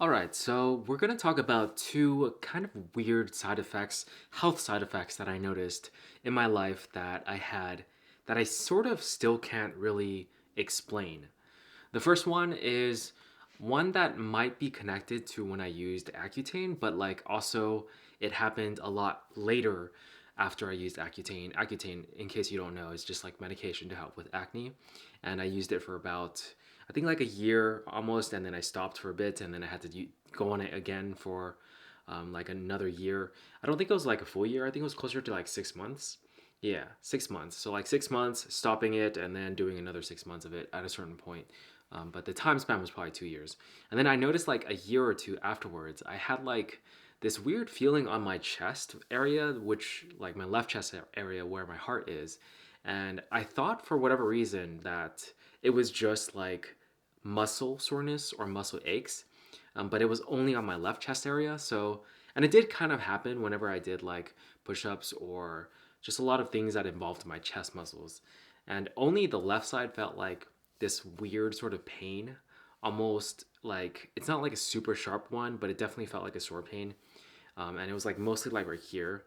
All right, so we're going to talk about two kind of weird side effects, health side effects that I noticed in my life that I had that I sort of still can't really explain. The first one is one that might be connected to when I used Accutane, but like also it happened a lot later after I used Accutane. Accutane, in case you don't know, is just like medication to help with acne. And I used it for about, I think like a year almost, and then I stopped for a bit, and then I had to go on it again for like another year. I don't think it was like a full year. I think it was closer to like 6 months. Yeah, 6 months. So like 6 months, stopping it, and then doing another 6 months of it at a certain point. But the time span was probably 2 years. And then I noticed like a year or two afterwards, I had like this weird feeling on my chest area, which like my left chest area where my heart is. And I thought for whatever reason that it was just like muscle soreness or muscle aches, but it was only on my left chest area. So, and it did kind of happen whenever I did like push ups or just a lot of things that involved my chest muscles. And only the left side felt like this weird sort of pain, almost like it's not like a super sharp one, but it definitely felt like a sore pain. And it was like mostly like right here.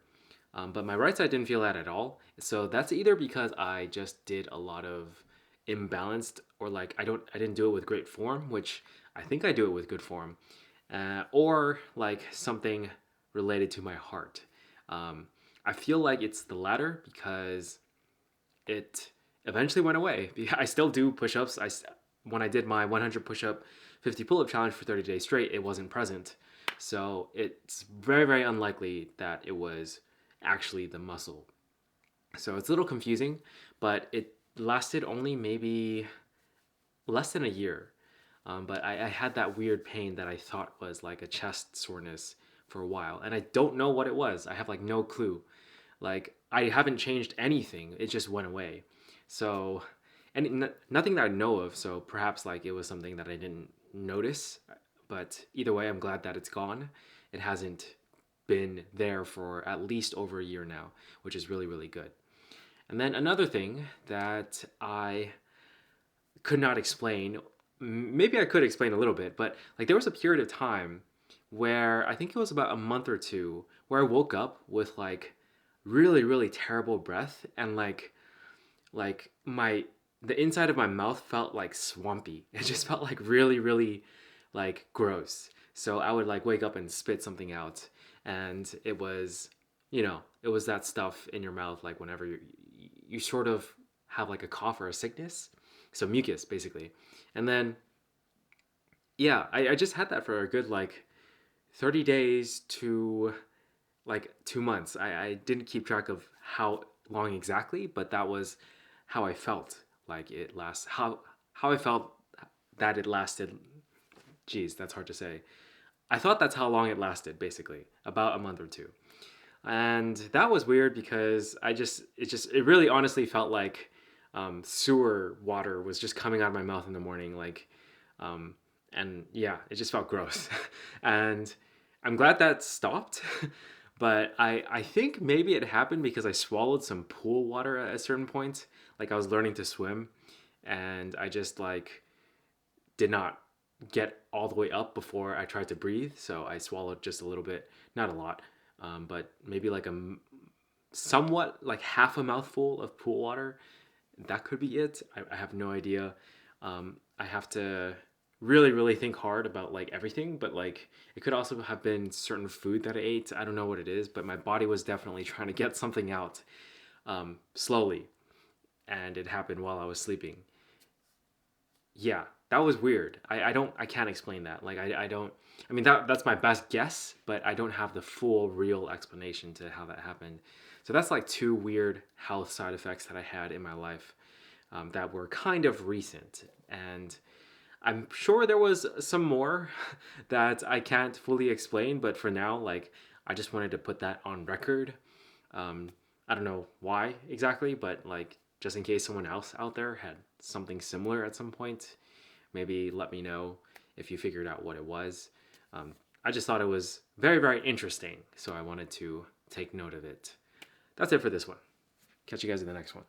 But my right side didn't feel that at all. So that's either because I just did a lot of imbalanced or like I didn't do it with great form, which I think I do it with good form, or like something related to my heart. Um, I feel like it's the latter because it eventually went away. I still do push-ups. When I did my 100 push-up, 50 pull-up challenge for 30 days straight, it wasn't present. So it's very, very unlikely that it was actually the muscle. So it's a little confusing, but it lasted only maybe less than a year. But I had that weird pain that I thought was like a chest soreness for a while, and I don't know what it was. I have like no clue. Like I haven't changed anything. It just went away. So, and nothing that I know of. So perhaps like it was something that I didn't notice. But either way, I'm glad that it's gone. It hasn't been there for at least over a year now, which is really, really good. And then another thing that I could not explain, maybe I could explain a little bit, but like there was a period of time where I think it was about a month or two where I woke up with like really, really terrible breath and like my the inside of my mouth felt like swampy. It just felt like really, really like gross. So I would like wake up and spit something out, and it was, it was that stuff in your mouth like whenever you sort of have like a cough or a sickness. So mucus basically. And then yeah, I just had that for a good like 30 days to like 2 months. I didn't keep track of how long exactly, but that was how I felt like it lasts. How I felt that it lasted. Geez, that's hard to say. I thought that's how long it lasted, basically, about a month or two. And that was weird because it really honestly felt like sewer water was just coming out of my mouth in the morning, like, um, and yeah, it just felt gross. And I'm glad that stopped. But I think maybe it happened because I swallowed some pool water at a certain point. Like I was learning to swim, and I just like did not get all the way up before I tried to breathe. So I swallowed just a little bit, not a lot, but maybe like somewhat like half a mouthful of pool water. That could be it. I have no idea. I have to really, really think hard about like everything, but like it could also have been certain food that I ate. I don't know what it is, but my body was definitely trying to get something out slowly, and it happened while I was sleeping. Yeah, that was weird. I can't explain that. Like I don't. I mean that's my best guess, but I don't have the full real explanation to how that happened. So that's like two weird health side effects that I had in my life that were kind of recent, and I'm sure there was some more that I can't fully explain, but for now, like I just wanted to put that on record. Um, I don't know why exactly, but like just in case someone else out there had something similar at some point, maybe let me know if you figured out what it was. I just thought it was very, very interesting, so I wanted to take note of it. That's it for this one. Catch you guys in the next one.